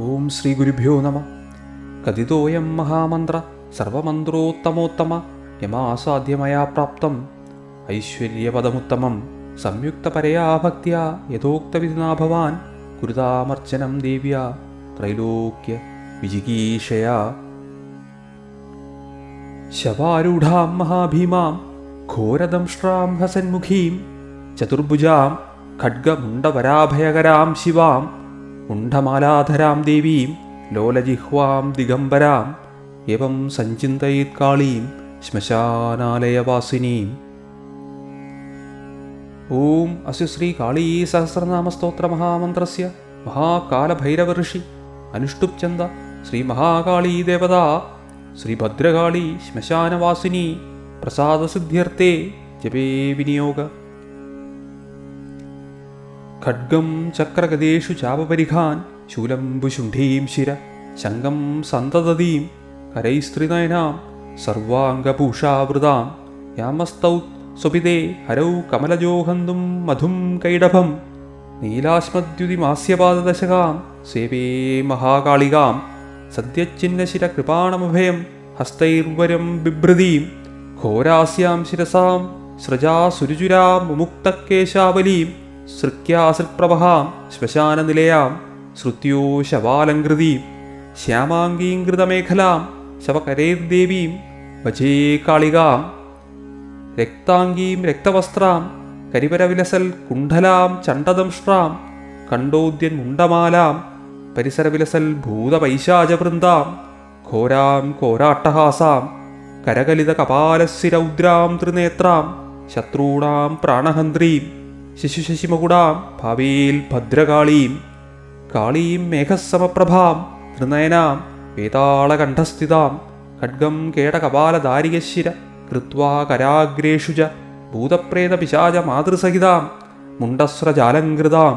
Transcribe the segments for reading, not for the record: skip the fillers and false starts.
ഓം ശ്രീ ഗുരുഭ്യോ നമ. കഥിതോയം മഹാമന്ത്ര സർവമന്ത്രോത്തമോത്തമ യമാസാധ്യമയാ പ്രാപ്തം ഐശ്വര്യപദമുത്തമം സംയുക്തപരയാ ഭക്ത്യാ യഥോക്തവിധിനാ ഭവാൻ കുരുതാമർച്ചനം ദേവ്യാ ത്രൈലോക്യ വിജിഗീഷയാ. ശവാരൂഢാം മഹാഭീമാം ഘോരദംഷ്ട്രാം ഹസന്മുഖീം ചതുർഭുജാം ഖഡ്ഗമുണ്ഡവരാഭയകരാം ശിവാം മുണ്ഡമാലാധരാം ദേവീം ലോലജിഹ്വാം ദിഗംബരാം ഏവം സഞ്ചിന്തയേത് കാളീം ശ്മശാനാലയവാസിനീം. ഓം അസ്യ ശ്രീ കാളീ സഹസ്രനാമസ്തോത്ര മഹാമന്ത്രസ്യ മഹാകാലഭൈരവഋഷി അനുഷ്ടുപ് ചന്ദ ശ്രീ മഹാകാളീ ദേവതാ ശ്രീ ഭദ്രകാളി ശ്മശാനവാസിനി പ്രസാദസിദ്ധ്യർത്ഥേ ജപേ വിനിയോഗ. ഖഡ്ഗം ചക്രഗദേഷു ചാപപരിഘാൻ ശൂലംബുശുണ്ഠീം ശിര ശംഖം സന്തതതീം കരൈസ്ത്രിനയനാം സർവാംഗഭൂഷാവൃതാം യാമസ്തൗ സ്വപിതേ ഹരൗ കമലജോഹന്തും മധും കൈഡഭം നീലാശ്മദ്യുതിമാസ്യപാദദശകാം സേവേ മഹാകാളികാം സദ്യച്ചിഹ്നശിര കൃപാണമഭയം ഹസ്തൈർവരം ബിഭ്രതീം ഘോരാസ്യാം ശിരസാം സൃജാസുരുചുരാം മുമുക്തകേശാവലീം സൃക്യാസൃപ്രഭഹാം ശ്മശാനനിലയാം ശ്രുത്യോ ശവാലങ്കൃതീം ശ്യാമാംഗീംകൃതമേഖലാം ശവകരൈർദേവീം ഭജേ കാളികാം രക്താംഗീം രക്തവസ്ത്രാം കരിപരവിലസൽ കുണ്ഡലാം ചണ്ഡദംഷ്ട്രാം കണ്ഡോദ്യന്മുണ്ടമാലാം പരിസരവിലസൽ ഭൂതപൈശാചവൃന്ദാം ഘോരാം ഘോരാട്ടഹാസാം കരകലിത കപാലസ്സിരൗദ്രാം ത്രിനേത്രാം ശത്രൂണാം പ്രാണഹന്ത്രീം ശിശുശശിമകുടാം ഭാവേൽ ഭദ്രകാളീം കാളീം മേഘസമപ്രഭാം ത്രിനയനാം വേതാളകണ്ഠസ്ഥിതാം ഖഡ്ഗം കേടകപാലധാരികശിര കൃത്വാ കരാഗ്രേഷു ച ഭൂതപ്രേതപിശാചമാതൃസഹിതാം മുണ്ടസ്രജാലങ്കൃതാം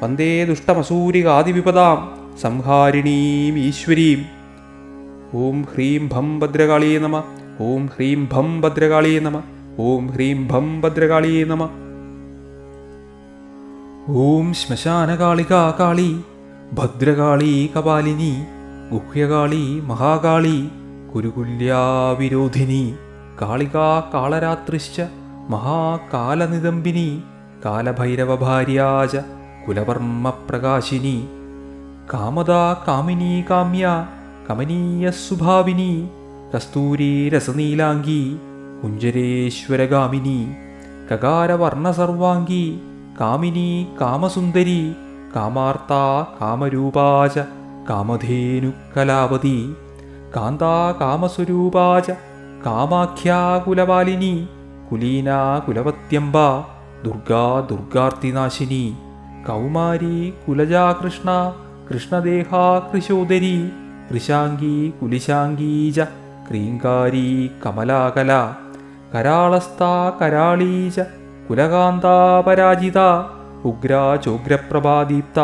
വന്ദേ ദുഷ്ടമസൂരികാദിവിപദാം സംഹാരിണീം ഈശ്വരീം. ഓം ഹ്രീം ഭം ഭദ്രകാളിയേ നമ. ഓം ഹ്രീം ഭം ഭദ്രകാളിയേ നമ. ഓം ഹ്രീം ഭം ഭദ്രകാളിയേ നമ. ഓം ശ്മശാനകാളികാ കാളി ഭദ്രകാളി കപാലിനി ഗുഹ്യകാളി മഹാകാളി കുരുകുല്യാവിരോധിനി കാളികാ കാളരാത്രിശ്ച മഹാകാലനിദംബിനി കാലഭൈരവഭാര്യാച കുലവർമ്മപ്രകാശിനി കാമദാ കാമിനി കാമ്യ കമനീയസ്വഭാവിനി കസ്തൂരി രസനീലാംഗി കുഞ്ചരേശ്വരഗാമിനി കകാരവർണസർവാംഗി കാമിനി കാമസുന്ദരി കാമാർത്താ കാമരൂപാച കാമധേനുകലാവതി കാന്താ കാമസ്വരൂപാച കാമാഖ്യാ കുലപാലിനി കുലീനാ കുലവത്യംബ ദുർഗാ ദുർഗാർത്തിനാശിനി കൗമാരി കുലജാ കൃഷ്ണ കൃഷ്ണദേഹാ കൃശോദരി കൃശാംഗീ കുലിശാംഗീച ക്രീങ്കാരീ കമലാകല കരാളസ്ഥാ കരാളീച കുലകാന്താ പരാജിത ഉഗ്രാ ചോഗ്രപ്രഭാദീപ്ത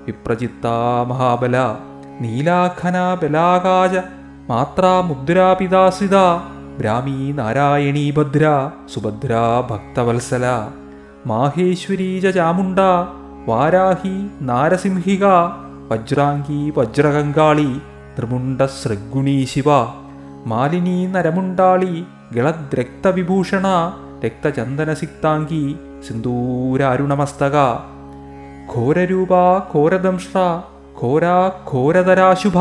വിപ്രചിത്താ മഹാബല നീലാഖന ബലാകാജ മാത്രാ മുദ്രാപിതാസിത ബ്രാഹ്മീ നാരായണീ ഭദ്ര സുഭദ്രാ ഭക്തവത്സല മാഹേശ്വരീ ച ചാമുണ്ട വാരാഹി നാരസിംഹിക വജ്രാംഗീ വജ്രകങ്കാളി ത്രിമുണ്ടസൃഗുണീ ശിവ മാലിനീ നരമുണ്ടാളി ഗളദ്രക്തവിഭൂഷണ രക്തചന്ദനസിക്താംഗി സിന്ദൂരാരുണമസ്തക ഘോരരൂപാ ഘോരദംഷ്ട്ര ഘോരാ ഘോരതരാശുഭ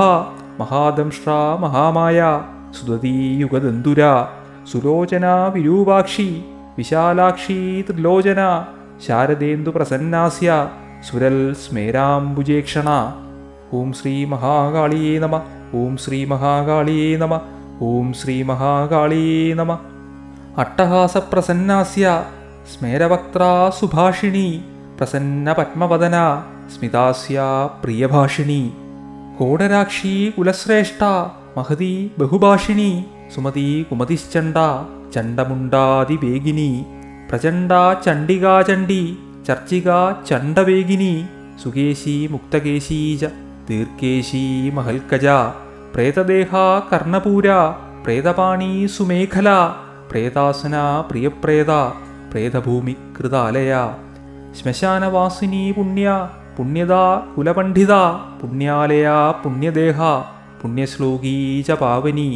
മഹാദംഷ്ട്ര മഹാമായ സുദതീയുഗദന്തുര സുലോചന വിരൂപാക്ഷി വിശാലാക്ഷി ത്രിലോചന ശാരദേന്ദു പ്രസന്നാസ്യ സുരൽ സ്മേരാംബുജേക്ഷണ. ഓം ശ്രീ മഹാകാളിയേ നമ. ഓം ശ്രീ മഹാകാളിയേ നമ. ഓം ശ്രീ മഹാകാളിയേ നമ. അട്ടഹാസപ്രസന്നാസ്യ സ്മേരവക്ത്രാ സുഭാഷിണി പ്രസന്ന പത്മവദന സ്മിതാസ്യ പ്രിയഭാഷിണി കോടരാക്ഷി കുലശ്രേഷ്ഠ മഹതി ബഹുഭാഷിണി സുമതി കുമതിശ്ചണ്ഡ ചണ്ഡമുണ്ടാതിവേഗിനി പ്രചണ്ഡാ ചണ്ഡികാ ചണ്ഡി ചർച്ചിക ചണ്ഡവേഗിനി സുകേശി മുക്തകേശീ ച ദീർഘേശീ മഹൽക്കജ പ്രേതദേഹാ കർണപൂര പ്രേതപാണി സുമേഖല പ്രേതാസന പ്രിയപ്രേത പ്രേതഭൂമികൃതാലയ ശ്മശാനവാസിനി പുണ്യ പുണ്യദാ കുലപണ്ഡിത പുണ്യാലയ പുണ്യദേഹ പുണ്യശ്ലോകീ ച പാവനി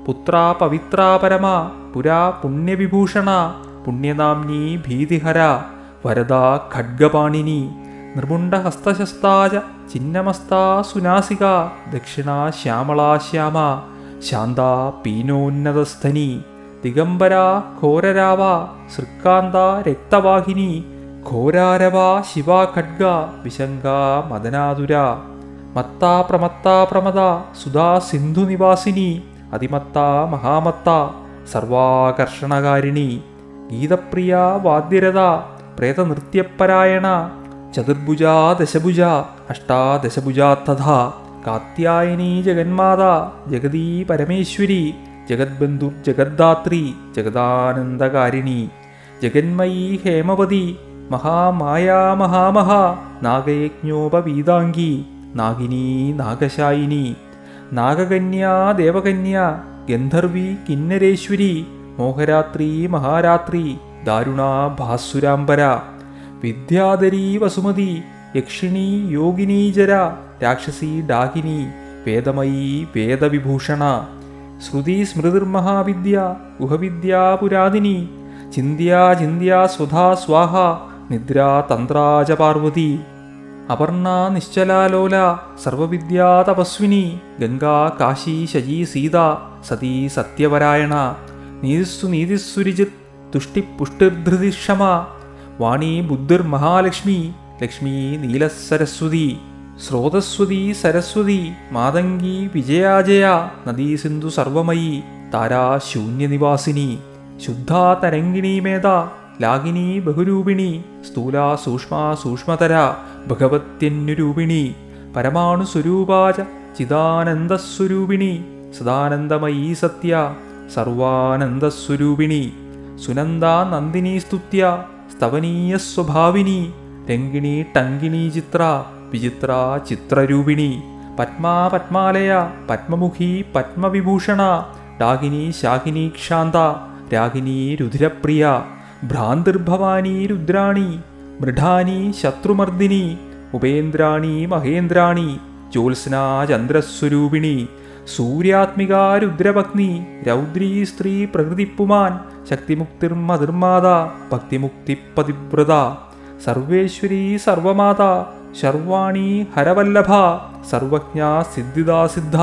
പുത്ര പവിത്ര പരമ പുരാ പുണ്യവിഭൂഷണ പുണ്യനാംനി ഭീതിഹര വരദ ഖഡ്ഗപാണിനി നിർമുണ്ടഹസ്തശസ്താച ചിന്നമസ്താ സുനാസിക ദക്ഷിണ ശ്യാമളാ ശ്യാമ ശാന്ത പീനോന്നതസ്ഥനി ദിഗംബര ഘോരരാവ സൃക്കാന്ത രക്തവാഹിനി ഘോരാരവ ശിവ ഖഡ്ഗ വിശങ്ക മദനാതുര മത്താ പ്രമത്താ പ്രമദ സുധാ സിന്ധുനിവാസിനി അതിമത്ത മഹാമത്ത സർവാകർഷണകാരിണി ഗീതപ്രിയ വാദ്യരത പ്രേതനൃത്യപരായണ ചതുർഭുജ ദശഭുജ അഷ്ടാദശഭുജ തഥാ കാത്യായനി ജഗന്മാതാ ജഗദീ പരമേശ്വരി ജഗദ്ബന്ധുർജഗദ്ധാത്രി ജഗദാനന്ദകാരിണി ജഗന്മയീ ഹേമവതി മഹാമായാ മഹാമഹാ നാഗയജ്ഞോപവീതാംഗി നാഗിനി നാഗശായിനി നാഗകന്യാ ദേവകന്യാ ഗന്ധർവി കിന്നരേശ്വരി മോഹരാത്രി മഹാരാത്രി ദാരുണാ ഭാസുരാംബര വിദ്യാധരീ വസുമതി യക്ഷിണി യോഗിനീജര രാക്ഷസി ഡാകിനി വേദമയീ വേദവിഭൂഷണ ശ്രുതി സ്മൃതിർമഹാവിദ്യ ഗുഹവിദ്യാ പുരാതിനി ചിന്ത്യാ ചിന്ത്യാ സ്വധാ സ്വാഹ നിദ്രാ തന്ത്രാച പാർവതി അപർണ നിശ്ചലാലോല സർവവിദ്യാ തപസ്വിനി ഗംഗാ കാശി ശചീ സീത സതീ സത്യപരായണ നീതിസ്സു നീതിസ്സുരിജിത് തുഷ്ടിപുഷ്ടിർധൃതിക്ഷമ വാണി ബുദ്ധിർമഹാലക്ഷ്മി ലക്ഷ്മീ നീലസരസ്വതി സ്രോതസ്വതി സരസ്വതി മാതംഗി വിജയാജയ നദീസിന്ധു സർവമയീ താരാ ശൂന്യനിവാസിനി ശുദ്ധാ തരംഗിണീ മേധ ലാഗിനി ബഹുരൂപിണി സ്ഥൂലാ സൂക്ഷ്മാ സൂക്ഷ്മതര ഭഗവത്യന്യരൂപിണി പരമാണുസ്വരൂപാച ചിദാനന്ദസ്വരൂപിണി സദാനന്ദമയീ സത്യ സർവാനന്ദസ്വരൂപിണി സുനന്ദാ നന്ദിനി സ്തുത്യ സ്തവനീയ സ്വഭാവിനി രംഗിണി ടങ്കിണി ചിത്ര വിചിത്ര ചിത്രരൂപിണി പത്മാ പത്മാലയ പത്മമുഖി പത്മവിഭൂഷണ ഡാകിനി ശാകിനി ക്ഷാന്ത രാഗിനി രുധിരപ്രിയ ഭ്രാന്തിർഭവാനി രുദ്രാണി മൃഢാനി ശത്രുമർദിനി ഉപേന്ദ്രാണി മഹേന്ദ്രാണി ജ്യോത്സ്നാ ചന്ദ്രസ്വരൂപിണി സൂര്യാത്മിക രുദ്രപത്നി രൗദ്രീ സ്ത്രീ പ്രകൃതിപ്പുമാൻ ശക്തിമുക്തിർമതിർമാത ഭക്തിമുക്തിപതിവ്രത സർവേശ്വരീ സർവമാത ശർവാണി ഹരവല്ലഭ സർവജ്ഞ സിദ്ധിദാ സിദ്ധ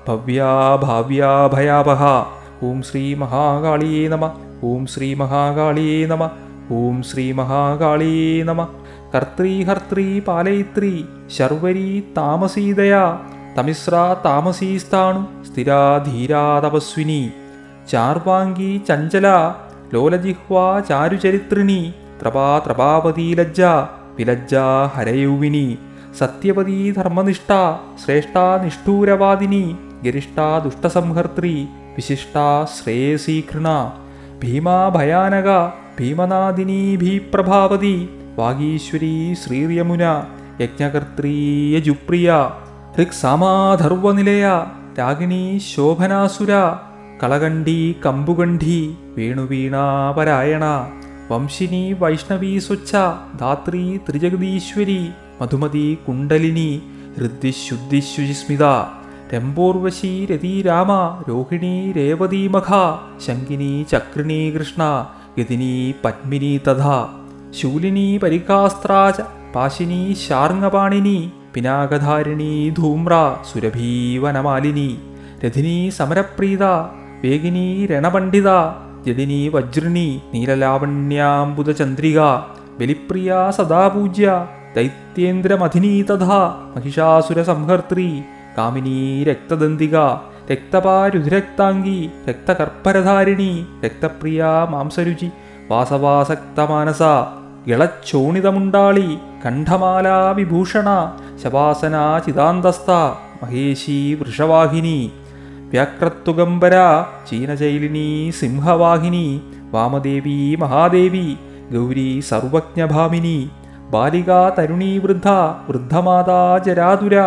ഭവ്യാ ഭാവ്യാ ഭയാവഹ ഓം ശ്രീ മഹാകാളിയേ നമ ഓം ശ്രീ മഹാകാളിയേ നമ ഓം ശ്രീ മഹാകാളിയേ നമ കർത്രീ ഹർത്രീ പാലയിത്രി ശർവരീ താമസീദയാ തമിസ്രാ താമസീസ്ഥാണു സ്ഥിരാ ധീരാ തപസ്വിനി ചാർവാംഗീ ചഞ്ചല ലോലജിഹ്വാ ചാരുചരിത്രിണി ത്രപാ ത്രപാവതീ ലജ്ജ വിലജ്ജാ ഹരയൗവിനി സത്യവതീ ധർമ്മനിഷ്ഠ ശ്രേഷ്ഠാ നിഷ്ഠൂരവാദിനി ഗരിഷ്ഠാ ദുഷ്ടസംഹർത്രി വിശിഷ്ടാ ശ്രേയസീകൃണ ഭീമാ ഭയാനക ഭീമനാദിനി ഭീപ്രഭാവതി വാഗീശ്വരീ ശ്രീയമുന യജ്ഞകർത്രീ യജുപ്രിയ ഋക്സാമാധർവനിലയ രാഗിണി ശോഭനാസുര കളകണ്ഠീ കമ്പുകണ്ഠീ വേണുവീണാപരായണ വംശിനി വൈഷ്ണവീ സ്വച്ഛ ധാത്രീ ത്രിജഗദീശ്വരി മധുമതി കുണ്ടലിനി ഹൃദ്ദിശുദ്ധിശുചിസ്മിത രംഭോർവശീ രതീരാമ രോഹിണീ രേവതീമഖ ശങ്കിനി ചക്രിണീ കൃഷ്ണ ഗതിനി പത്മിനി തഥാ ശൂലിനി പരികാസ്ത്രാച പാശിനി ശാർങ്ങപാണിനി പിനാകധാരിണീ ധൂമ്ര സുരഭീവനമാലിനി രഥിനി സമരപ്രീത വേഗിനി രണപണ്ഡിത ജഡിനി വജ്രിണി നീലലാവണ്യാംബുദചന്ദ്രിക ബലിപ്രിയ സദാപൂജ്യ ദൈത്യേന്ദ്രമധിനി തഥാ മഹിഷാസുരസംഹർത്രി കാമിനി രക്തദന്തിക രക്തപാരുധിരക്താംഗി രക്തകർപ്പരധാരിണി രക്തപ്രിയ മാംസരുചി വാസവാസക്തമാനസ ഇളച്ചോണിതമുണ്ടാളി കണ്ഠമാലാ വിഭൂഷണ ശവാസന ചിദാന്തസ്ഥ മഹേശി വൃഷവാഹിനി വ്യാക്രത്തുഗംബര ചീനശൈലിനി സിംഹവാഹിനി വാമദേവി മഹാദേവി ഗൗരി സർവജ്ഞഭാമിനി ബാലികാ തരുണീ വൃദ്ധ വൃദ്ധമാതാ ജരാതുര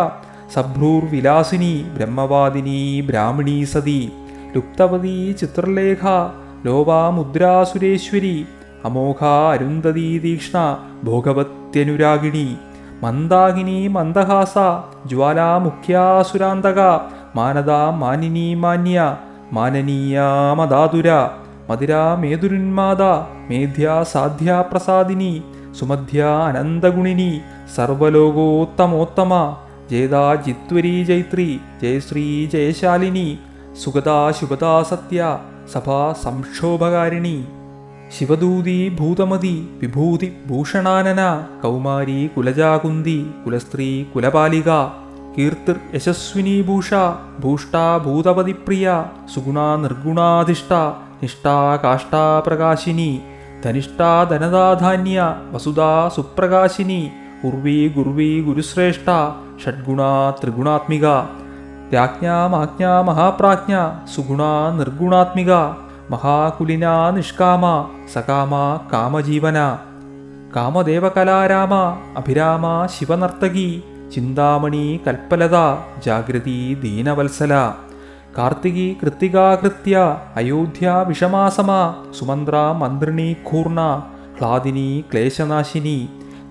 സഭ്രൂർവിലാസിനി ബ്രഹ്മവാദിനി ബ്രാഹ്മണീ സതി ലുപ്തവതി ചിത്രലേഖ ലോപാമുദ്രാസുരേശ്വരി അമോഘ അരുന്ധതീ തീക്ഷ്ണ ഭോഗവത്യനുരാഗിണി മന്ദാകിനി മന്ദഹാസ ജ്വാലാമുഖ്യാസുരാന്തക മാനദാ മാനിനി മാന്യ മാനനീയ മദാതുര മധുരാ മേതുരുന്മാദ മേധ്യാ സാധ്യാ പ്രസാദിനി സുമധ്യ അനന്തഗുണിനി സർവലോകോത്തമോത്തമ ജേതാ ജിത്വരീ ജൈത്രി ജയശ്രീ ജയശാലിനി സുഗതാ ശുഭതാ സത്യ സഭാ സംക്ഷോഭകാരിണി ശിവദൂതി ഭൂതമതി വിഭൂതി ഭൂഷണാനന കൗമാരി കുലജാകുന്തി കുലസ്ത്രീ കുലപാലിക കീർത്തിർ യശസ്വിനി ഭൂഷ ഭൂഷ്ടാ ഭൂതപതിപ്രിയ സുഗുണാ നിർഗുണാധിഷ്ഠ നിഷ്ഠാ കാഷ്ഠാ പ്രകാശിനി ധനിഷ്ഠാ ധനദാധാന്യ വസുധാ സുപ്രകാശിനി ഉർവീ ഗുർവീ ഗുരുശ്രേഷ്ഠ ഷഡ്ഗുണാ ത്രിഗുണാത്മിക രാജ്ഞാമാജ്ഞാ മഹാപ്രാജ്ഞ സുഗുണാ നിർഗുണാത്മിക മഹാകുലിനാ നിഷ്കാമ സകാമ കാമജീവന കാമദേവകലാരാമ അഭിരാമ ശിവനർത്തകി ചിന്താമണി കൽപ്പലത ജാഗൃതി ദീനവത്സല കാർത്തികി കൃത്തികാകൃത്യ അയോധ്യ വിഷമാസമ സുമന്ത്ര മന്ത്രിണി ഖൂർണ ഹ്ലാദിനി ക്ലേശനാശിനി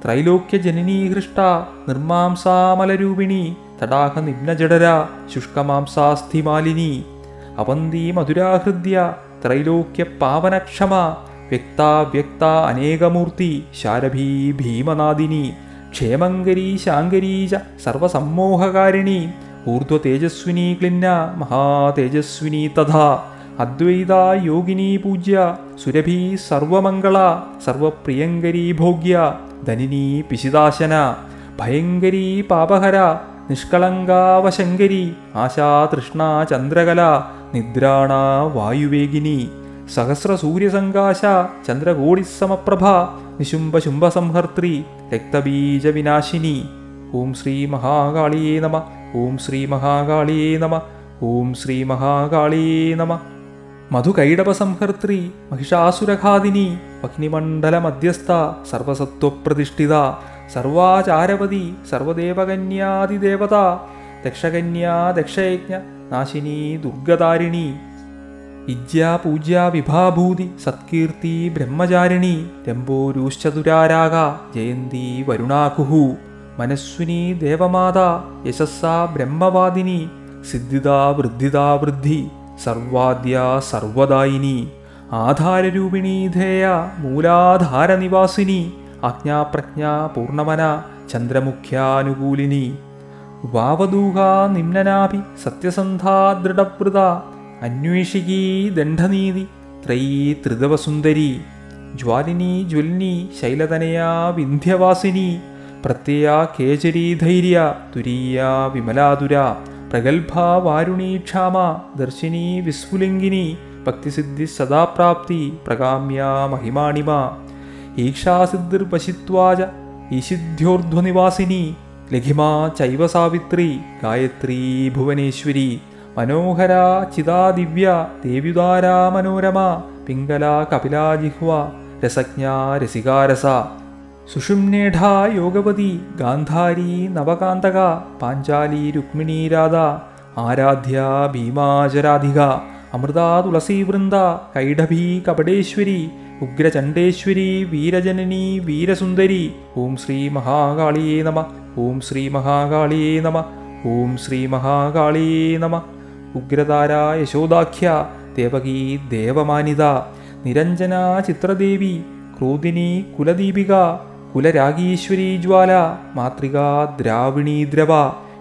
ത്രൈലോക്യജനനീ ഹൃഷ്ട നിർമാംസാമലരൂപിണി തടാക നിമ്നജഡര ശുഷ്കമാംസാസ്ഥിമാലിനി അവന്തി മധുരാഹൃദ്യ ത്രൈലോക്യ പാവനക്ഷമ വ്യക്താവ്യക്ത അനേകമൂർത്തി ശാരഭീ ഭീമനാദിനി ക്ഷേമങ്കരീ ശാങ്കരീ ച സർവസമ്മോഹകാരിണി ഊർധ്വതേജസ്വിനി ക്ലിന്ന മഹാതേജസ്വിനി തഥാ അദ്വൈതാ യോഗിനി പൂജ്യ സുരഭി സർവമംഗള സർവപ്രിയങ്കരീ ഭോഗ്യ ധനിനി പിശിതാശന ഭയങ്കരീ പാപഹര നിഷ്കളങ്കാവശങ്കരി ആശാതൃഷ്ണ ചന്ദ്രകല നിദ്രാണ വായുവേഗിനി സഹസ്രസൂര്യസങ്കാശ ചന്ദ്രകോടിസമപ്രഭ നിശുംഭശുംഭസംഹർത്രി രക്തബീജവിനാശിനി ഓം ശ്രീ മഹാകാളിയേ നമ ഓം ശ്രീ മഹാകാളിയേ നമ ഓം ശ്രീ മഹാകാളിയേ നമ മധുകൈടപസംഹർത്രി മഹിഷാസുരഘാതിനി അഗ്നിമണ്ഡലമധ്യസ്ഥ സർവസത്വപ്രതിഷ്ഠിത സർവാചാരവതി സർവദേവകന്യാതിദേവത ദക്ഷകന്യാ ദക്ഷയജ്ഞ നാശിനി ദുർഗതാരിണി വിദ്യാ പൂജ്യ വിഭാഭൂതി സത്കീർത്തി ബ്രഹ്മചാരിണി രംഭോരൂശ്ചതുരാരാഗ ജയന്തി വരുണാകുഹു മനസ്വിനി ദേവമാതാ യശസ്സാ ബ്രഹ്മവാദിനി സിദ്ധിദാ വൃദ്ധിദാ വൃദ്ധി സർവാദ്യ സർവദായിനി ആധാരരൂപിണീ ധേയ മൂലാധാരനിവാസിനി ആജ്ഞാപ്രജ്ഞാ പൂർണ്ണമന ചന്ദ്രമുഖ്യാനുകൂലിനി വാവദൂഹ നിമ്നനാഭി സത്യസന്ധാ ദൃഢവൃത അന്വേഷികീ ദണ്ഡനീതി ത്രയീ ത്രിതവസുന്ദരി ജ്വാലിനി ജ്വലിനി ശൈലതനയാ വിന്ധ്യവാസിനി പ്രത്യയാ കേചരീ ധൈര്യ തുരീയ വിമലാതുര പ്രഗൽഭാ വാരുണീ ക്ഷാമ ദർശിനി വിസ്ഫുലിംഗിനി ഭക്തിസിദ്ധി സദാപ്രാപ്തി പ്രകാമ്യ മഹിമാണിമ ഈക്ഷാസിദ്ധിർവശിത്വാച ഈശിദ്ധ്യോർധ്വനിവാസിനി ലഘിമാ ചൈവ സാവിത്രി ഗായത്രീ ഭുവനേശ്വരി മനോഹര ചിതാദിവ്യ ദേവ്യുദാരാ മനോരമ പിംഗലാ കപിലാ ജിഹ്വ രസജ്ഞാ രസികാരസ സുഷുമ്നേഢാ യോഗവതി ഗാന്ധാരി നവകാന്തക പാഞ്ചാലി രുക്മിണീ രാധ ആരാധ്യ ഭീമാചരാധിക അമൃതാ തുളസീവൃന്ദ കൈഢഭീ കപടേശ്വരി ഉഗ്രചണ്ഡേശ്വരി വീരജനനി വീരസുന്ദരി ഓം ശ്രീ മഹാകാളിയേ നമ ഓം ശ്രീ മഹാകാളിയേ നമ ഓം ശ്രീ മഹാകാളിയേ നമ ഉഗ്രതാര യശോദാഖ്യ ദേവകീ ദേവമാനിത നിരഞ്ജന ചിത്രദേവി ക്രോധിനി കുലദീപിക കുലരാഗീശ്വരി ജ്വാല മാതൃക ദ്രാവിണീ ദ്രവ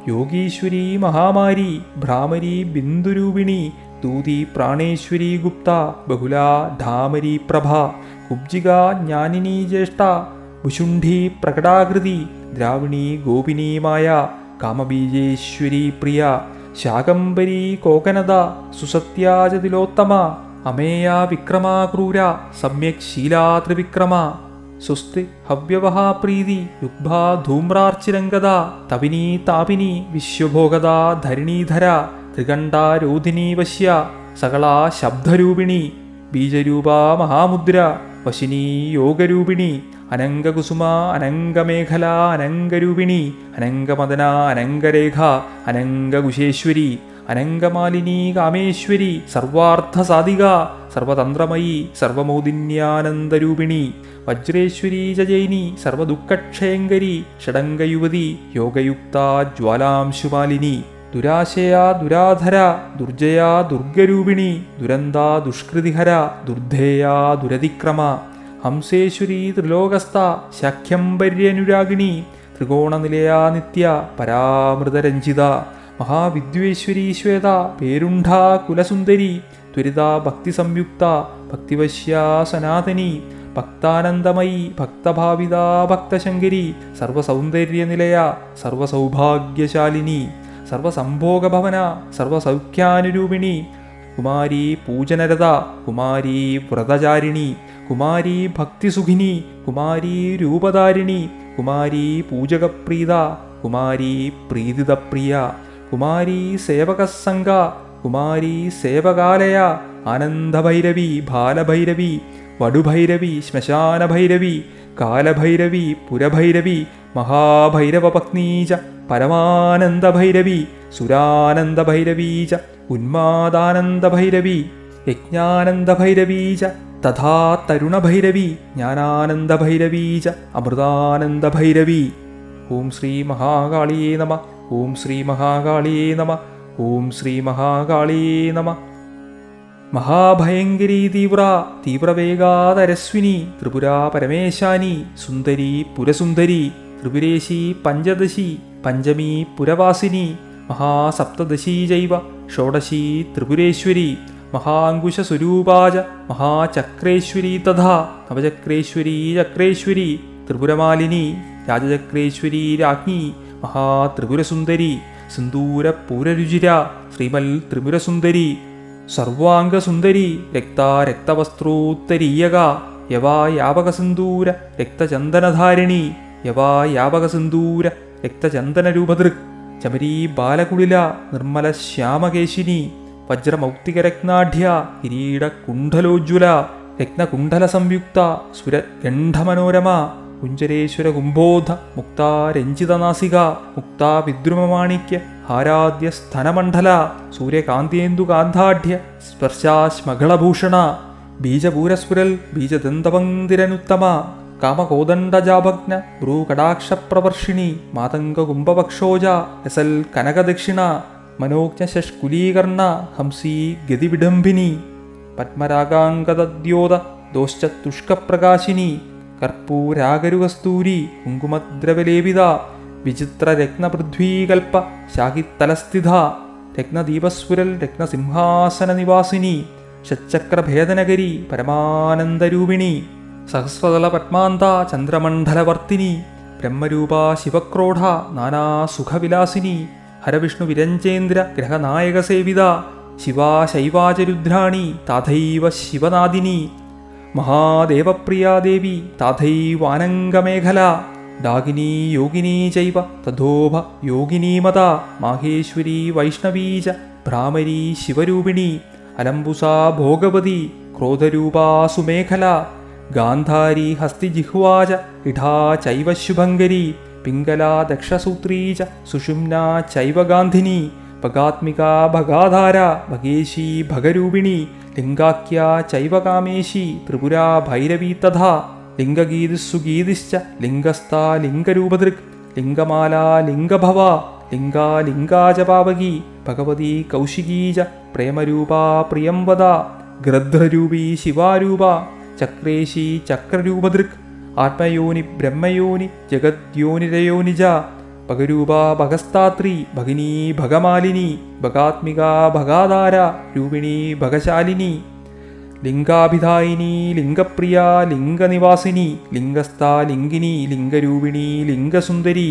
യോഗീശ്വരി മഹാമാരി ഭ്രാമരി ബിന്ദുരൂപിണി ദൂതി പ്രാണേശ്വരി ഗുപ്ത ബഹുല ധാമരി പ്രഭ കുബ്ജിക ജ്ഞാനിനി ജ്യേഷ്ഠ ഭുഷുണ്ഠി പ്രകടാകൃതി ദ്രാവിണി ഗോപിനി മായ കാമബീജേശ്വരി പ്രിയ ശാകംബരി കോകനദ സുസത്യാജതിലോത്തമ അമേയ വിക്രമാ ക്രൂര സമ്യക് ശീലാ ത്രിവിക്രമ സ്വസ്തി ഹവ്യവഹാ പ്രീതി യുഗ്ഭാ ധൂമ്രാർച്ചിരംഗത തവിനീ താപിനി വിശ്വഭോഗത ധരണീധര ത്രികണ്ഠാരോധിനി വശ്യ സകളാ ശബ്ദരൂപിണി ബീജരൂപാ മഹാമുദ്ര വശിനി യോഗരൂപിണി അനംഗകുസുമ അനംഗമേഖല അനംഗരൂപിണി അനംഗമദന അനംഗരേഖ അനംഗകുശേശ്വരി അനംഗമാലിനി കാമേശ്വരി സർവാർത്ഥസാധിക സർവതന്ത്രമയീ സർവമോദിന്യാനന്ദരൂപിണി വജ്രേശ്വരീ ജൈനി സർവദുഃഖക്ഷയങ്കരി ഷഡംഗയുവതി യോഗയുക്ത ജ്വാലാംശുമാലിനി ദുരാശയാ ദുരാധര ദുർജയാ ദുർഗരൂപിണി ദുരന്താ ദുഷ്കൃതിഹര ദുർധേയാ ദുരതിക്രമ ഹംസേശ്വരീ ത്രിലോകസ്ഥ ശാഖ്യംബര്യനുരാഗിണി ത്രികോണനിലയാ നിത്യ പരാമൃതരഞ്ജിത മഹാവിദ്വേശ്വരീ ശ്വേത പേരുണ്ഠാ കുലസുന്ദരി ത്വരിതാ ഭക്തിസംയുക്ത ഭക്തിവശ്യാ സനാതനി ഭക്താനന്ദമയി ഭക്തഭാവിതാ ഭക്തശങ്കരി സർവസൗന്ദര്യനിലയ സർവസൗഭാഗ്യശാലിനി സർവസംഭോഗഭവന സർവസൗഖ്യാനുരൂപിണി കുമാരീ പൂജനരത കുമാരീ വ്രതചാരിണി കുമാരീ ഭക്തിസുഖിനി കുമാരീ രൂപധാരിണി കുമാരീ പൂജകപ്രീത കുമാരീ പ്രീതിതപ്രിയ കുമാരീ സേവകസംഗ കുമാരീ സേവകാലയ ആനന്ദഭൈരവി ബാലഭൈരവി വടുഭൈരവി ശ്മശാനഭൈരവി കാലഭൈരവി പുരഭൈരവി മഹാഭൈരവപത്നീച പരമാനന്ദഭൈരവി സുരാനന്ദഭൈരവീച ഉന്മാദാനന്ദഭൈരവി യജ്ഞാനന്ദഭൈരവീച തഥാ തരുണഭൈരവി ജ്ഞാനാനന്ദഭൈരവീച അമൃതാനന്ദഭൈരവി. ഓം ശ്രീ മഹാകാളിയേ നമ. ഓം ശ്രീ മഹാകാളിയേ നമ. ഓം ശ്രീ മഹാകാളിയേ നമ. മഹാഭയങ്കരീ തീവ്രവേഗാതരസ്വിനി ത്രിപുരാ പരമേശാനി സുന്ദരി പുരസുന്ദരി ത്രിപുരേശി പഞ്ചദശി പഞ്ചമീ പുരവാസിനി മഹാസപ്തദശീ ചൈവ ഷോഡശീ ത്രിപുരേശ്വരി മഹാങ്കുശസ്വരൂപാച മഹാചക്രേശ്വരി തഥാ നവചക്രേശ്വരീ ചക്രേശ്വരി ത്രിപുരമാലിനി രാജചക്രേശ്വരീ രാജ്ഞി മഹാത്രിപുരസുന്ദരി സിന്ദൂരപൂരരുചിര ശ്രീമൽ ത്രിപുരസുന്ദരി സർവാംഗസുന്ദരി രക്തവസ്ത്രോത്തരീയക യവായാപകസിന്ദൂര രക്തചന്ദനധാരിണി യവായാപകസിന്ദൂര രക്തചന്ദനരൂപദൃക് ചമരീ ബാലകുളില നിർമ്മല ശ്യാമകേശിനി വജ്രമൗക്തികരത്നാഢ്യ കിരീടകുണ്ഡലോജ്വല രത്നകുണ്ഡലസംയുക്ത സുരഗണ്ഡമനോരമ കുഞ്ചരേശ്വര കുംഭോധ മുക്താരഞ്ജിതനാസിക മുക്താവിദ്രുമമാണിക്യ ഹാരാദ്യ സ്ഥനമണ്ഡല സൂര്യകാന്തേന്ദുകാന്താഢ്യ സ്പർശാശ്മകളഭൂഷണ ബീജപൂരസ്ഫുരൽ ബീജദന്തപങ്തിരനുത്തമ കാമകോദണ്ഡജാഭഗ്ന ഭ്രൂകടാക്ഷപ്രവർഷിണി മാതംഗകുംഭപക്ഷോജ രസൽ കനകദക്ഷിണ മനോജ്ഞശഷ്കുലീകർണ ഹംസീ ഗതിവിഡംബിനി പത്മരാഗാംഗദ്യോത ദോശ്ചതുഷ്കപ്രകാശിനി കർപ്പൂരാഗരുകസ്തൂരി കുങ്കുമദ്രവലേപിത വിചിത്രരത്നപൃഥ്വീകൽപ്പ ശാഖിത്തലസ്ഥിത രത്നദീപസ്ഫുരൽ രത്നസിംഹാസനനിവാസിനി ഷച്ചക്രഭേദനഗരി പരമാനന്ദരൂപിണി സഹസ്രതല പത്മാന്ത ചന്ദ്രമണ്ഡലവർത്തിനി ബ്രഹ്മരൂപാ ശിവക്രോഢ നാനാസുഖവിലാസിനി ഹരവിഷ്ണു വിരഞ്ജേന്ദ്ര ഗ്രഹനായകസേവിത ശിവാ ശൈവാചരുദ്രാണി താഥൈവ ശിവനാദിനി മഹാദേവപ്രിയാ ദേവി താഥൈവാനംഗമേഖല ഡാകിനി യോഗിനി ചൈവ തഥോഭ യോഗിനീമത മാഹേശ്വരി വൈഷ്ണവീ ച ഭ്രാമരീ ശിവരൂപിണി അലംബുസാ ഭോഗവതി ക്രോധരൂപാ സുമേഖല ഗാന്ധാരി ഹസ്തിജിഹ്വാ ച ഇഢാ ചൈവ ശുഭങ്കരി പിംഗലാ ദക്ഷസൂത്രീ ച സുഷുമ്നാ ചൈവ ഗാന്ധിനി ഭഗാത്മികാ ഭഗാധാര ഭഗേശി ഭഗരൂപിണി ലിംഗാഖ്യാ ചൈവ കാമേശി ത്രിപുരാ ഭൈരവീ തഥാ ലിംഗഗീതിസ്സുഗീതിശ്ച ലിംഗസ്ഥാ ലിംഗരൂപദൃക് ലിംഗമാലാ ലിംഗഭവ ലിംഗാ ച പാവകി ഭഗവതി കൗശികീ ച പ്രേമരൂപാ പ്രിയം വദ ഗൃധ്രരൂപീ ശിവാരൂപ ചക്രേശി ചക്രരൂപദൃക് ആത്മയോനി ബ്രഹ്മയോനി ജഗദ്യോനിരയോനിജ ഭഗരൂപാ ഭഗസ്താത്രി ഭഗിനീ ഭഗമാലിനി ഭഗാത്മികാ ഭഗാധാര രൂപിണി ഭഗശാലിനി ലിംഗാഭിധായിനി ലിംഗപ്രിയ ലിംഗനിവാസിനി ലിംഗസ്ഥാ ലിംഗിനി ലിംഗരൂപിണി ലിംഗസുന്ദരി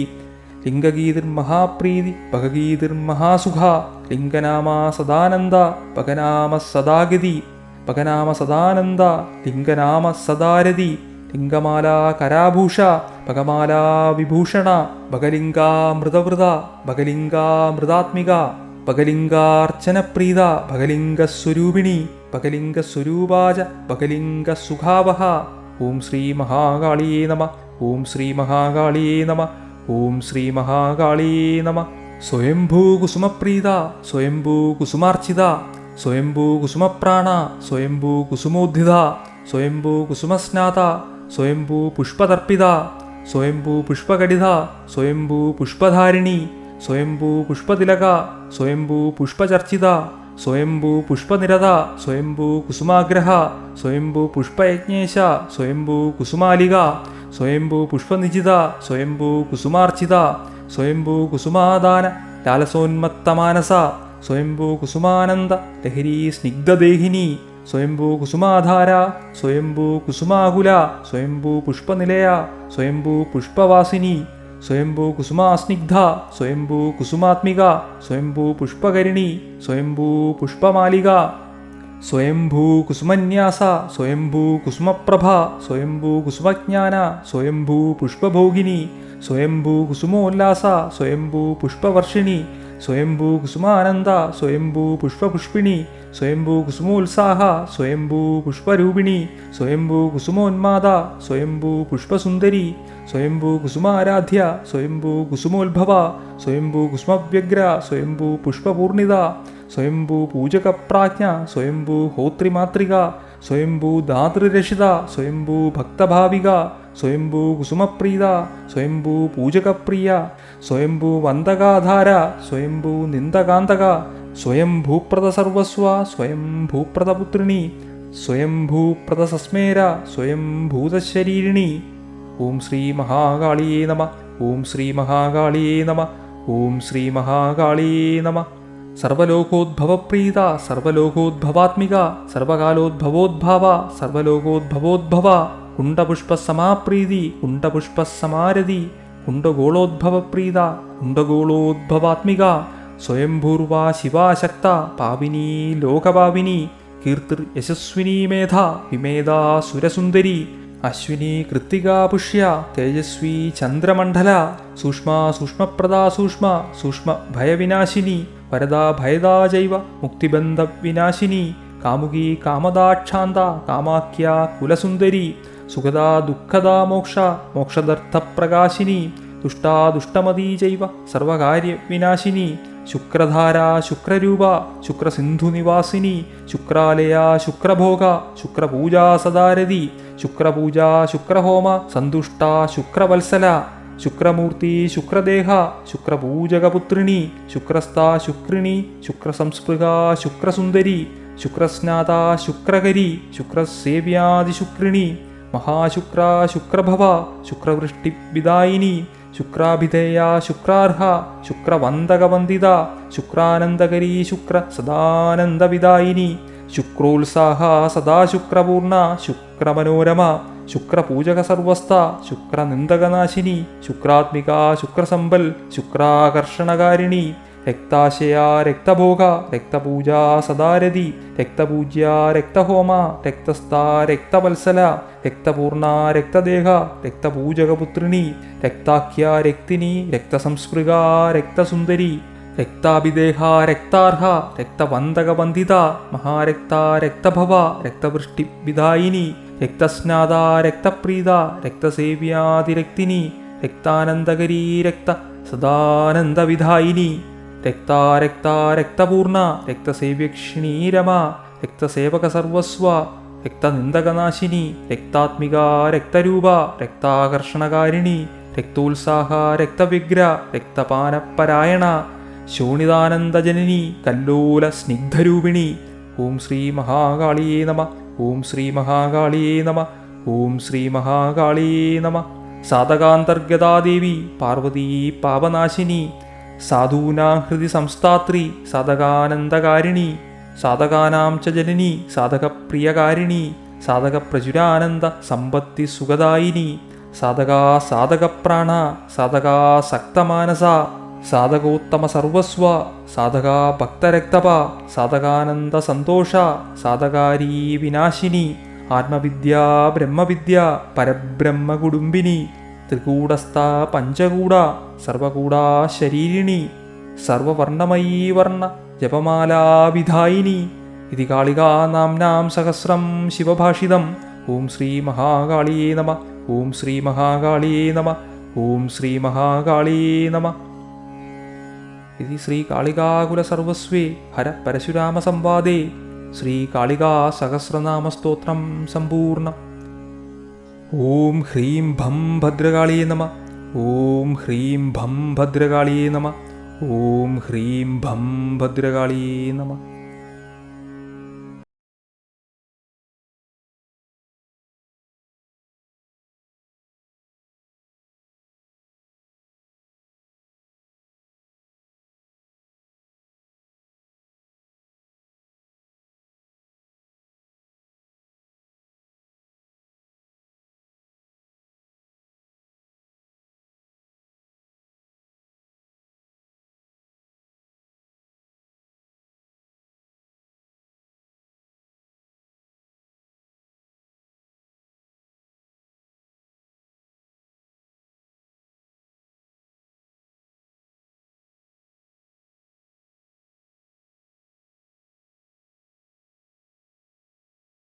ലിംഗഗീതിർമഹാപ്രീതി ഭഗഗീതിർമഹാസുഖ ലിംഗനാമാ സദാനന്ദ ഭഗനാമ സദാഗതി ഭഗനാമ സദാനന്ദ ലിംഗനാമ സദാരതി ലിംഗമാലാ കരാഭൂഷ ഭഗമാലാ വിഭൂഷണ ഭഗലിംഗാ മൃതവൃത ഭഗലിംഗാ മൃതാത്മിക ഭഗലിംഗാർച്ചനപ്രീത ഭഗലിംഗസ്വരൂപിണി ഭഗലിംഗസ്വരൂപാച ഭഗലിംഗസുഖാവഹ. ഓം ശ്രീ മഹാകാളിയേ നമ. ഓം ശ്രീ മഹാകാളിയേ നമ. ഓം ശ്രീ മഹാകാളിയേ നമ. സ്വയംഭൂ കുസുമപ്രീത സ്വയംഭൂ കുസുമാർച്ചിത സ്വയംഭൂ കുസുമപ്രാണ സ്വയംഭൂ കുസുമോദ്ധിത സ്വയംഭൂ കുസുമസ്നാത സ്വയംഭൂ പുഷ്പതർപ്പിത സ്വയംഭൂ പുഷ്പകടിത സ്വയംഭൂ പുഷ്പധാരിണി സ്വയംഭൂ പുഷ്പതിലക സ്വയംഭൂ പുഷ്പചർച്ചിത സ്വയംഭൂ പുഷ്പനിരത സ്വയംഭൂ കുസുമാഗ്രഹ സ്വയംഭൂ പുഷ്പയജ്ഞേശ സ്വയംഭൂ കുസുമാലിക സ്വയംഭൂ പുഷ്പനിജിത സ്വയംഭൂ കുസുമാർച്ചിത സ്വയംഭൂ കുസുമാദാന ലാലസോന്മത്തമാനസ സ്വയംഭൂ കുസുമാനന്ദ ലഹരി സ്നിഗ്ധദേഹിനി സ്വയംഭൂ കുസുമാധാര സ്വയംഭൂ കുസുമാകുല സ്വയംഭൂ പുഷ്പനിലയ സ്വയംഭൂ പുഷ്പവാസിനി സ്വയംഭൂ കുസുമാസ്നിഗ്ധ സ്വയംഭൂ കുസുമാത്മിക സ്വയംഭൂ പുഷ്പകരിണി സ്വയംഭൂ പുഷ്പമാലിക സ്വയംഭൂ കുസുമന്യാസ സ്വയംഭൂ കുസുമപ്രഭ സ്വയംഭൂ കുസുമജ്ഞാന സ്വയംഭൂ പുഷ്പഭോഗിനി സ്വയംഭൂ കുസുമോല്ലാസ സ്വയംഭൂ പുഷ്പവർഷിണി സ്വയംഭൂ കുസുമാനന്ദ സ്വയംഭൂ പുഷ്പപുഷ്പിണി സ്വയംഭൂ കുസുമോത്സാഹ സ്വയംഭൂ പുഷ്പരൂപിണി സ്വയംഭൂ കുസുമോന്മാദ സ്വയംഭൂ പുഷ്പസുന്ദരി സ്വയംഭൂ കുസുമാരാധ്യ സ്വയംഭൂ കുസുമോത്ഭവ സ്വയംഭൂ കുസുമവ്യഗ്ര സ്വയംഭൂ പുഷ്പപൂർണിത സ്വയംഭൂ പൂജകപ്രാജ്ഞ സ്വയംഭൂ ഹോത്രിമാതൃക സ്വയംഭൂ ധാതൃരഷിത സ്വയംഭൂ ഭക്തഭാവിക സ്വയംഭൂ കുസുമപ്രീത സ്വയംഭൂ പൂജകപ്രിയ സ്വയംഭൂ വന്ദകാധാര സ്വയംഭൂ നിന്ദകാന്തക സ്വയംഭൂപ്രദ സർവസ്വ സ്വയംഭൂപ്രദപുത്രിണി സ്വയംഭൂപ്രദ സസ്മേര സ്വയംഭൂതശരീരിണി. ഓം ശ്രീ മഹാകാളിയേ നമ. ഓം ശ്രീ മഹാകാളിയേ നമ. ഓം ശ്രീ മഹാകാളിയേ നമ. സർവലോകോദ്ഭവപ്രീത സർവലോകോദ്ഭവാത്മിക സർവകാലോദ്ഭവോദ്ഭാവ സർവലോകോദ്ഭവോദ്ഭവ കുണ്ടപുഷ്പസമാപ്രീതി കുണ്ടപുഷ്പസമാരതി കുണ്ടഗോളോദ്ഭവപ്രീത കുണ്ടഗോളോദ്ഭവാത്മിക സ്വയംഭൂർവാ ശിവാശക്ത പാവിനി ലോകപാവിനി കീർത്തിർ യശസ്വിനി മേധ വിമേധാ സുരസുന്ദരി അശ്വിനി കൃത്തികാ പുഷ്യ തേജസ്വി ചന്ദ്രമണ്ഡല സൂക്ഷ്മ സൂക്ഷ്മപ്രദാ സൂക്ഷ്മ സൂക്ഷ്മ ഭയവിനാശിനി വരദാ ഭയദാ ജൈവ മുക്തിബന്ധവിനാശിനി കാമുകി കാമദാക്ഷാന്ത കാമാഖ്യ കുലസുന്ദരി സുഖദാ ദുഃഖദാ മോക്ഷ മോക്ഷദർത്ഥപ്രകാശിനി ദുഷ്ടാ ദുഷ്ടമതീ ജൈവ സർവകാര്യവിനാശിനി ശുക്രധാര ശുക്രരൂപ ശുക്രസിന്ധുനിവാസിനി ശുക്രാലയ ശുക്രഭോഗ ശുക്രപൂജാ സദാരതി ശുക്രപൂജ ശുക്രഹോമ സന്തുഷ്ട ശുക്രവത്സല ശുക്രമൂർത്തി ശുക്രദേഹ ശുക്രപൂജകപുത്രിണി ശുക്രസ്ഥാ ശുക്രിണി ശുക്രസംസ്പൃഹ ശുക്രസുന്ദരി ശുക്രസ്നാത ശുക്രകരി ശുക്രസേവ്യാദിശുക്രിണി മഹാശുക്ര ശുക്രഭവ ശുക്രവൃഷ്ടിവിദായിനി ശുക്രാഭിധേയ ശുക്രാർഹ ശുക്രവന്ദകവന്ദിത ശുക്രാനന്ദകരീ ശുക്ര സദാനന്ദവിദായിനി ശുക്രോത്സാഹ സദാ ശുക്രപൂർണ ശുക്രമനോരമ ശുക്രപൂജക സർവസ്ഥ ശുക്രനിന്ദകനാശിനി ശുക്രാത്മിക ശുക്രസമ്പൽ ശുക്രാകർഷണകാരിണി രക്താശയ രക്തഭോഗ രക്തപൂജാ സദാരതി രക്തപൂജ്യ രക്തഹോമ രക്തസ്ഥാ രക്തവത്സല രക്തപൂർണ രക്തദേഹ രക്തപൂജകപുത്രിണി രക്താഖ്യ രക്തിനി രക്തസംസ്പൃഗ രക്തസുന്ദരി രക്താഭിദേഹ രക്താർഹ രക്തവന്ദകവന്ദിത മഹാരക്ത രക്തഭവ രക്തവൃഷ്ടിവിദായിനി രക്തസ്നാത രക്തപ്രീത രക്തസേവ്യാതിരക്തിനി രക്താനന്ദകരീ രക്ത സദാനന്ദവിധായിനി രക്താ രക്ത രക്തപൂർണ രക്തസേവ്യക്ഷിണീ രമ രക്തസേവക സർവസ്വ രക്തനിന്ദകനാശിനി രക്താത്മിക രക്തരൂപ രക്താകർഷണകാരിണി രക്തോത്സാഹ രക്തവിഗ്ര രക്തപാനപരായണ ശോണിതാനന്ദജനനി കല്ലോല സ്നിഗ്ധരൂപിണി. ഓം ശ്രീ മഹാകാളിയേ നമ. ഓം ശ്രീ മഹാകാളിയേ നമ. ഓം ശ്രീ മഹാകാളിയേ നമ. സാധകാന്തർഗതാ ദേവി പാർവതീ പാപനാശിനി സാധൂനാം ഹൃദി സംസ്ഥാത്രി സാധകാനന്ദകാരിണി സാധകാനാം ച ജനനി സാധകപ്രിയകാരിണി സാധകപ്രചുരാനന്ദ സമ്പത്തി സുഖദായിനി സാധകാ സാധകപ്രാണ സാധകാ സക്തമാനസ സാധകോത്തമ സർവസ്വ സാധകാ ഭക്തരക്തപ സാധകാനന്ദ സന്തോഷ സാധകാരീ വിനാശിനി ആത്മവിദ്യ ബ്രഹ്മവിദ്യ പരബ്രഹ്മ കുടുംബിനി ത്രികൂടസ്ഥ പഞ്ചകൂട സർവകൂടാ ശരീരിണി സർവവർണ്ണമയീ വർണ്ണ ജപമാലാവിധായിനി ഇതി കാളികാ നാംനാം സഹസ്രം ശിവഭാഷിതം. ഓം ശ്രീ മഹാകാളിയേ നമ. ഓം ശ്രീ മഹാകാളിയേ നമ. ഓം ശ്രീ മഹാകാളിയേ നമ. इति श्रीकालिकाकुलसर्वस्वे हरपरशुरामसंवादे श्रीकालिकासहस्रनामस्तोत्रं सम्पूर्णम्। ॐ ह्रीं भं भद्रकाळिये नमः। ॐ ह्रीं भं भद्रकाळिये नमः। ॐ ह्रीं भं भद्रकाळिये नमः।